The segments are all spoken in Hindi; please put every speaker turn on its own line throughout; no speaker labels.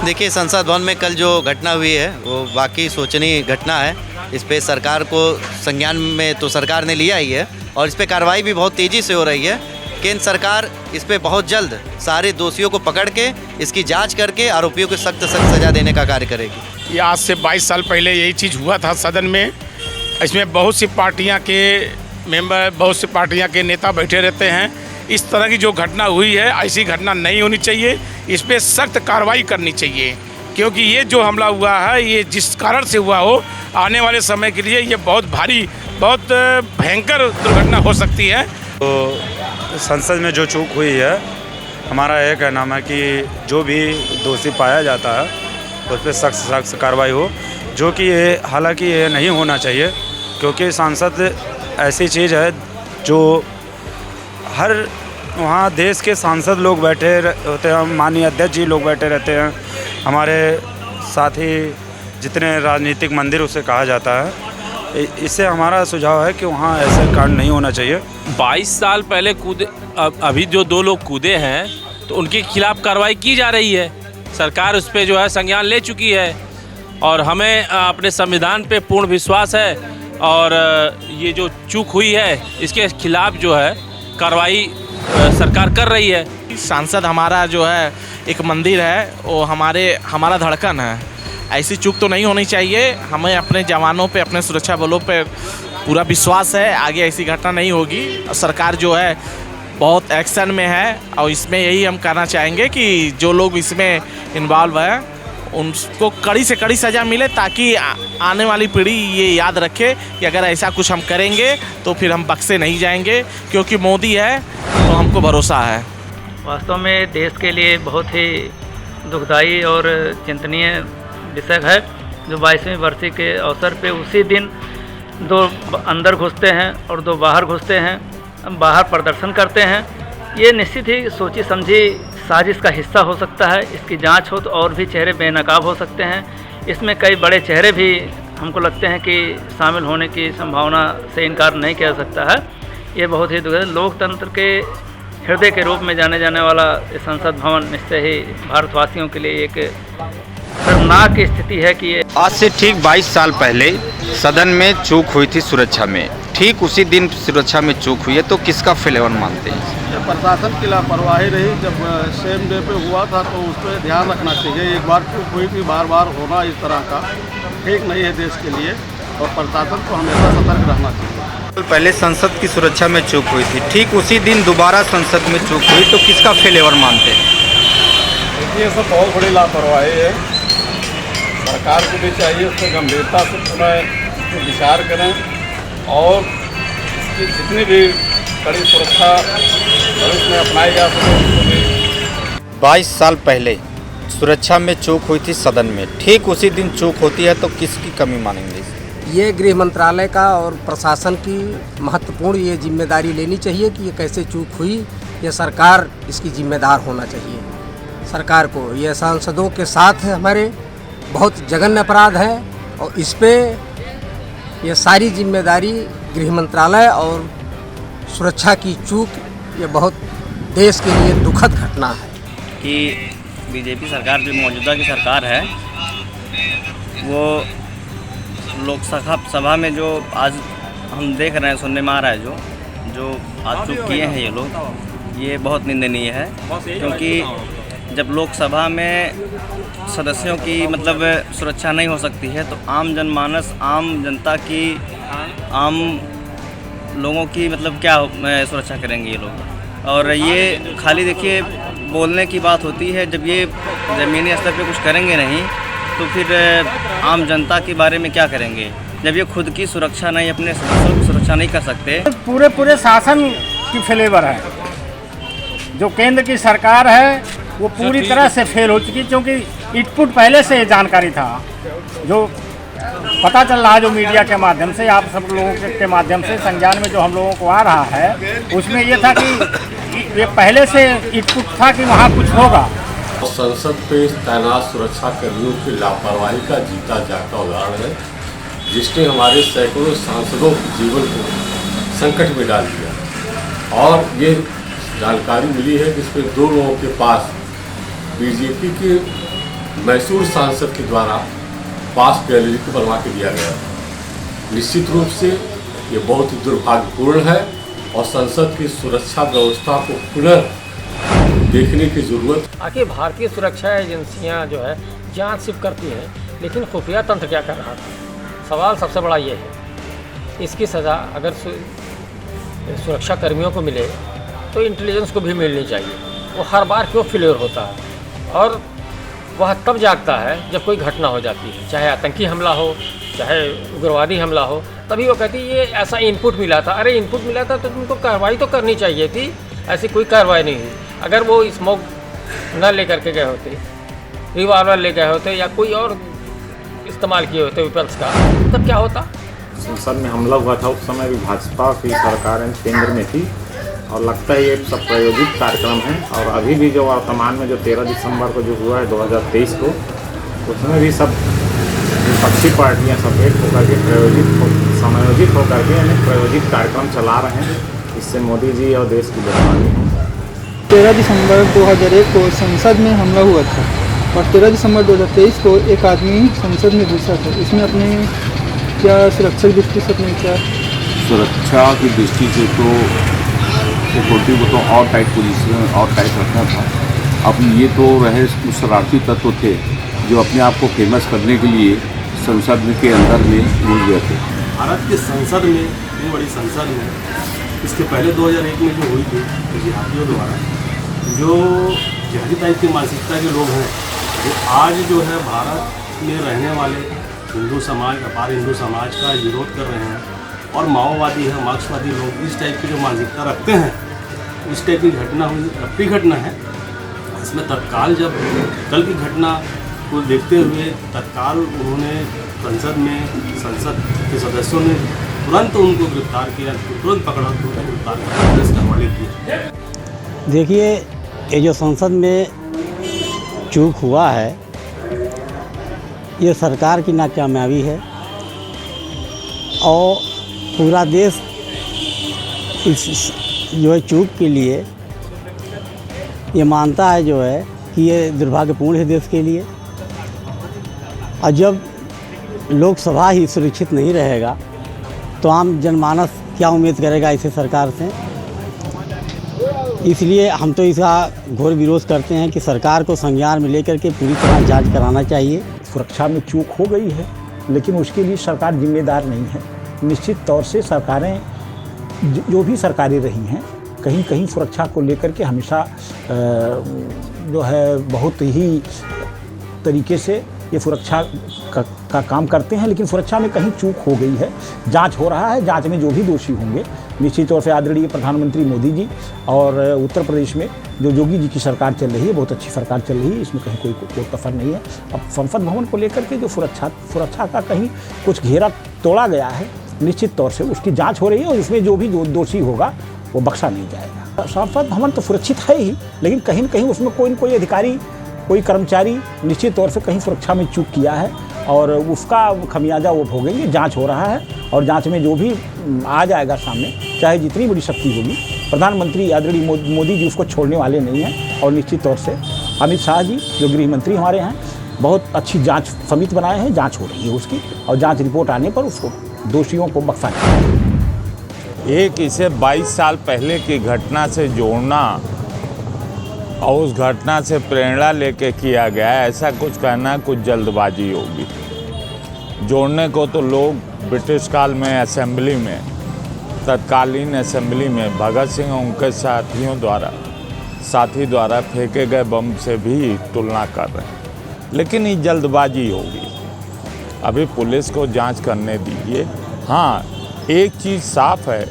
देखिए, संसद भवन में कल जो घटना हुई है वो वाकई शोचनीय घटना है। इस पे सरकार को संज्ञान में तो सरकार ने लिया ही है और इस पे कार्रवाई भी बहुत तेज़ी से हो रही है। केंद्र सरकार इस पे बहुत जल्द सारे दोषियों को पकड़ के इसकी जांच करके आरोपियों को सख्त सज़ा देने का कार्य करेगी।
ये आज से 22 साल पहले यही चीज़ हुआ था सदन में। इसमें बहुत सी पार्टियां के मेंबर, बहुत सी पार्टियां के नेता बैठे रहते हैं। इस तरह की जो घटना हुई है, ऐसी घटना नहीं होनी चाहिए। इस पर सख्त कार्रवाई करनी चाहिए, क्योंकि ये जो हमला हुआ है, ये जिस कारण से हुआ हो, आने वाले समय के लिए ये बहुत भारी, बहुत भयंकर दुर्घटना हो सकती है।
तो संसद में जो चूक हुई है, हमारा यह कहना है कि जो भी दोषी पाया जाता है उस पर सख्त कार्रवाई हो, जो कि ये हालांकि ये नहीं होना चाहिए, क्योंकि सांसद ऐसी चीज़ है जो हर वहाँ देश के सांसद लोग बैठे होते हैं, माननीय अध्यक्ष जी लोग बैठे रहते हैं, हमारे साथ ही जितने राजनीतिक मंदिर उसे कहा जाता है। इससे हमारा सुझाव है कि वहाँ ऐसे कांड नहीं होना चाहिए।
22 साल पहले कूदे, अभी जो 2 लोग कूदे हैं तो उनके खिलाफ कार्रवाई की जा रही है। सरकार उस पर जो है संज्ञान ले चुकी है और हमें अपने संविधान पे पूर्ण विश्वास है और ये जो चूक हुई है इसके खिलाफ जो है कार्रवाई सरकार कर रही है।
सांसद हमारा जो है एक मंदिर है, वो हमारा धड़कन है। ऐसी चूक तो नहीं होनी चाहिए। हमें अपने जवानों पे, अपने सुरक्षा बलों पे पूरा विश्वास है, आगे ऐसी घटना नहीं होगी। सरकार जो है बहुत एक्शन में है और इसमें यही हम कहना चाहेंगे कि जो लोग इसमें इन्वॉल्व हैं उनको कड़ी से कड़ी सज़ा मिले, ताकि आने वाली पीढ़ी ये याद रखे कि अगर ऐसा कुछ हम करेंगे तो फिर हम बख्शे नहीं जाएंगे, क्योंकि मोदी है तो हमको भरोसा है।
वास्तव में देश के लिए बहुत ही दुखदाई और चिंतनीय विषय है जो 22वीं बरसी के अवसर पे उसी दिन 2 अंदर घुसते हैं और 2 बाहर घुसते हैं, बाहर प्रदर्शन करते हैं। ये निश्चित ही सोची समझी साजिश का हिस्सा हो सकता है। इसकी जांच हो तो और भी चेहरे बेनकाब हो सकते हैं। इसमें कई बड़े चेहरे भी हमको लगते हैं कि शामिल होने की संभावना से इनकार नहीं किया जा सकता है। ये बहुत ही लोकतंत्र के हृदय के रूप में जाने जाने वाला संसद भवन निश्चय ही भारतवासियों के लिए एक शर्मनाक स्थिति है कि ये
आज से ठीक 22 साल पहले सदन में चूक हुई थी सुरक्षा में। ठीक उसी दिन सुरक्षा में चूक हुई है, तो किसका फेलेवर मानते हैं?
प्रशासन की लापरवाही रही। जब सेम डे पे हुआ था तो उस पर ध्यान रखना चाहिए। एक बार चूक हुई थी, बार बार होना इस तरह का ठीक नहीं है देश के लिए, और प्रशासन को हमेशा सतर्क रहना चाहिए।
पहले संसद की सुरक्षा में चूक हुई थी, ठीक उसी दिन दोबारा संसद में चूक हुई, तो किसका फेलेवर मानते हैं?
ये सब बहुत बड़ी लापरवाही है। सरकार को भी चाहिए उस पर गंभीरता से पुनः विचार करें और इसकी जितनी भी कड़ी सुरक्षा भविष्य में अपनाई जा सके उसको भी।
22 साल पहले सुरक्षा में चूक हुई थी सदन में, ठीक उसी दिन चूक होती है, तो किसकी कमी मानेंगे?
ये गृह मंत्रालय का और प्रशासन की महत्वपूर्ण ये जिम्मेदारी लेनी चाहिए कि ये कैसे चूक हुई। ये सरकार इसकी जिम्मेदार होना चाहिए। सरकार को ये सांसदों के साथ हमारे बहुत जघन्य अपराध है और इस पे ये सारी जिम्मेदारी गृह मंत्रालय और सुरक्षा की चूक, ये बहुत देश के लिए दुखद घटना है
कि बीजेपी सरकार जो मौजूदा की सरकार है वो लोकसभा में जो आज हम देख रहे हैं, सुनने में आ रहा है जो आज चूक किए हैं ये लोग, ये बहुत निंदनीय है। क्योंकि जब लोकसभा में सदस्यों की मतलब सुरक्षा नहीं हो सकती है तो आम जनमानस, आम जनता की, आम लोगों की मतलब क्या सुरक्षा करेंगे ये लोग? और ये खाली देखिए बोलने की बात होती है, जब ये ज़मीनी स्तर पे कुछ करेंगे नहीं तो फिर आम जनता के बारे में क्या करेंगे? जब ये खुद की सुरक्षा नहीं, अपने सदस्यों की सुरक्षा नहीं कर सकते।
पूरे शासन की फेलेवर है। जो केंद्र की सरकार है वो पूरी तरह से फेल हो चुकी, क्योंकि इनपुट पहले से ये जानकारी था। जो पता चल रहा है, जो मीडिया के माध्यम से, आप सब लोगों के माध्यम से संज्ञान में जो हम लोगों को आ रहा है, उसमें ये था कि ये पहले से इनपुट था कि वहाँ कुछ होगा।
संसद पे तैनात सुरक्षा कर्मियों की लापरवाही का जीता जागता उदाहरण है, जिसने हमारे सैकड़ों सांसदों के जीवन को संकट में डाल दिया। और ये जानकारी मिली है जिसमें 2 लोगों के पास बीजेपी के मैसूर सांसद के द्वारा पास गैलरी को बनवा के दिया गया था। निश्चित रूप से ये बहुत ही दुर्भाग्यपूर्ण है और संसद की सुरक्षा व्यवस्था को पुनः देखने की जरूरत।
आखिर भारतीय सुरक्षा एजेंसियां जो है जांच सिर्फ करती हैं, लेकिन खुफिया तंत्र क्या कर रहा था? सवाल सबसे बड़ा ये है। इसकी सज़ा अगर सुरक्षा कर्मियों को मिले तो इंटेलिजेंस को भी मिलनी चाहिए। वो हर बार क्यों फेलियर होता है? और वह तब जागता है जब कोई घटना हो जाती है, चाहे आतंकी हमला हो, चाहे उग्रवादी हमला हो, तभी वो कहती है ये ऐसा इनपुट मिला था। अरे इनपुट मिला था तो तुमको कार्रवाई तो करनी चाहिए थी। ऐसी कोई कार्रवाई नहीं हुई। अगर वो स्मोक न लेकर के गए होते, रिवॉल्वर ले गए होते या कोई और इस्तेमाल किए होते विपक्ष का, तब क्या होता?
संसद में हमला हुआ था उस समय भी भाजपा की सरकार केंद्र में थी और लगता है ये सब प्रायोजित कार्यक्रम है। और अभी भी जो वर्तमान में जो 13 दिसंबर को जो हुआ है 2023 को, उसमें भी सब विपक्षी पार्टियां सफेद होकर के समायोजित होकर के यानी प्रायोजित कार्यक्रम चला रहे हैं। इससे मोदी जी और देश की बदनामी है।
13 दिसंबर 2001 को संसद में हमला हुआ था और 13 दिसंबर 2023 को एक आदमी संसद में घुसा था। इसमें अपने क्या सुरक्षा की दृष्टि से अपने क्या
सुरक्षा की दृष्टि से तो सिक्योरिटी को तो और टाइट पोजीशन और टाइट रखना था। अब ये तो रहे कुछ शरारती तत्व थे जो अपने आप को फेमस करने के लिए संसद के अंदर में घुस गए थे।
भारत के संसद में, इतनी बड़ी संसद में, इसके पहले 2001 में जो हुई थी जिहादियों द्वारा, जो जिहादी टाइप की मानसिकता के लोग हैं, वो आज जो है भारत में रहने वाले हिंदू समाज, अपार हिंदू समाज का विरोध कर रहे हैं। और माओवादी है, मार्क्सवादी लोग इस टाइप की जो मानसिकता रखते हैं, इस टाइप की घटना हुई, अपनी घटना है। इसमें तत्काल जब कल की घटना को देखते हुए तत्काल उन्होंने संसद के सदस्यों ने तुरंत उनको गिरफ्तार किया, तुरंत पकड़ा, तुरंत गिरफ्तार किया, पुलिस के हवाले किया।
देखिए, ये जो संसद में चूक हुआ है, ये सरकार की नाकामयाबी है और पूरा देश इस जो है चूक के लिए ये मानता है जो है कि ये दुर्भाग्यपूर्ण है देश के लिए। और जब लोकसभा ही सुरक्षित नहीं रहेगा तो आम जनमानस क्या उम्मीद करेगा इसे सरकार से? इसलिए हम तो इसका घोर विरोध करते हैं कि सरकार को संज्ञान में लेकर के पूरी तरह जांच कराना चाहिए।
सुरक्षा में चूक हो गई है, लेकिन उसके लिए सरकार जिम्मेदार नहीं है। निश्चित तौर से सरकारें जो भी सरकारें रही हैं, कहीं कहीं सुरक्षा को लेकर के हमेशा जो है बहुत ही तरीके से ये सुरक्षा का काम करते हैं, लेकिन सुरक्षा में कहीं चूक हो गई है। जांच हो रहा है, जांच में जो भी दोषी होंगे निश्चित तौर से आदरणीय प्रधानमंत्री मोदी जी और उत्तर प्रदेश में जो योगी जी की सरकार चल रही है, बहुत अच्छी सरकार चल रही है, इसमें कहीं कोई कसर नहीं है। अब संसद भवन को लेकर के जो सुरक्षा का कहीं कुछ घेरा तोड़ा गया है, निश्चित तौर से उसकी जाँच हो रही है और उसमें जो भी दोषी होगा वो बख्शा नहीं जाएगा। संसद भवन तो सुरक्षित है ही, लेकिन कहीं न कहीं उसमें कोई न कोई अधिकारी, कोई कर्मचारी निश्चित तौर से कहीं सुरक्षा में चूक किया है और उसका खमियाजा वो भोगेंगे। जांच हो रहा है और जांच में जो भी आ जाएगा सामने, चाहे जितनी बड़ी शक्ति होगी, प्रधानमंत्री आदरणीय मोदी जी उसको छोड़ने वाले नहीं हैं। और निश्चित तौर से अमित शाह जी जो गृह मंत्री हमारे हैं, बहुत अच्छी जाँच समिति बनाए हैं, जाँच हो रही है उसकी, और जाँच रिपोर्ट आने पर उसको दोषियों को बख्शा जाएगा।
एक इसे 22 साल पहले की घटना से जोड़ना और उस घटना से प्रेरणा लेके किया गया है, ऐसा कुछ कहना कुछ जल्दबाजी होगी। जोड़ने को तो लोग ब्रिटिश काल में असेंबली में, तत्कालीन असेंबली में भगत सिंह और उनके साथी द्वारा फेंके गए बम से भी तुलना कर रहे हैं, लेकिन ये जल्दबाजी होगी। अभी पुलिस को जांच करने दीजिए। हाँ, एक चीज़ साफ है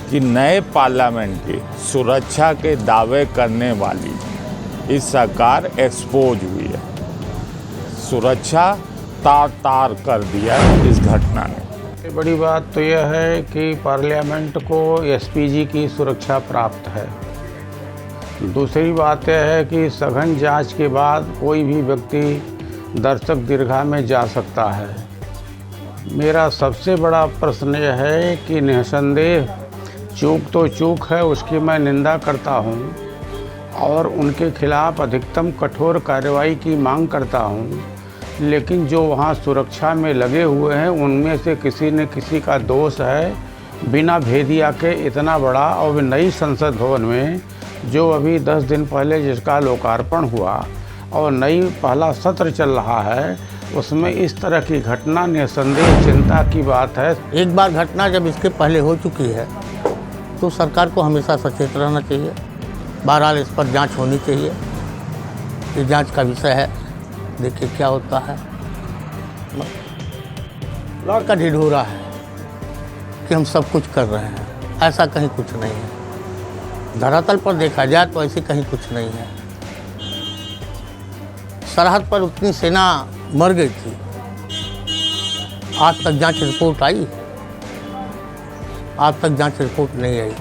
कि नए पार्लियामेंट की सुरक्षा के दावे करने वाली इस सरकार एक्सपोज हुई है। सुरक्षा तार कर दिया इस घटना ने।
बड़ी बात तो यह है कि पार्लियामेंट को एसपीजी की सुरक्षा प्राप्त है। दूसरी बात यह है कि सघन जांच के बाद कोई भी व्यक्ति दर्शक दीर्घा में जा सकता है। मेरा सबसे बड़ा प्रश्न यह है कि निसंदेह चूक तो चूक है, उसकी मैं निंदा करता हूँ और उनके खिलाफ़ अधिकतम कठोर कार्रवाई की मांग करता हूँ। लेकिन जो वहाँ सुरक्षा में लगे हुए हैं उनमें से किसी न किसी का दोष है। बिना भेदिया के इतना बड़ा और नई संसद भवन में जो अभी 10 दिन पहले जिसका लोकार्पण हुआ और नई पहला सत्र चल रहा है, उसमें इस तरह की घटना निसंदेह चिंता की बात है।
एक बार घटना जब इसके पहले हो चुकी है तो सरकार को हमेशा सचेत रहना चाहिए। बहरहाल इस पर जांच होनी चाहिए, ये जांच का विषय है, देखिए क्या होता है। लौट का ढिढोरा है कि हम सब कुछ कर रहे हैं, ऐसा कहीं कुछ नहीं है। धरातल पर देखा जाए तो ऐसी कहीं कुछ नहीं है। सरहद पर उतनी सेना मर गई थी, आज तक जांच रिपोर्ट आई? आज तक जांच रिपोर्ट नहीं आई।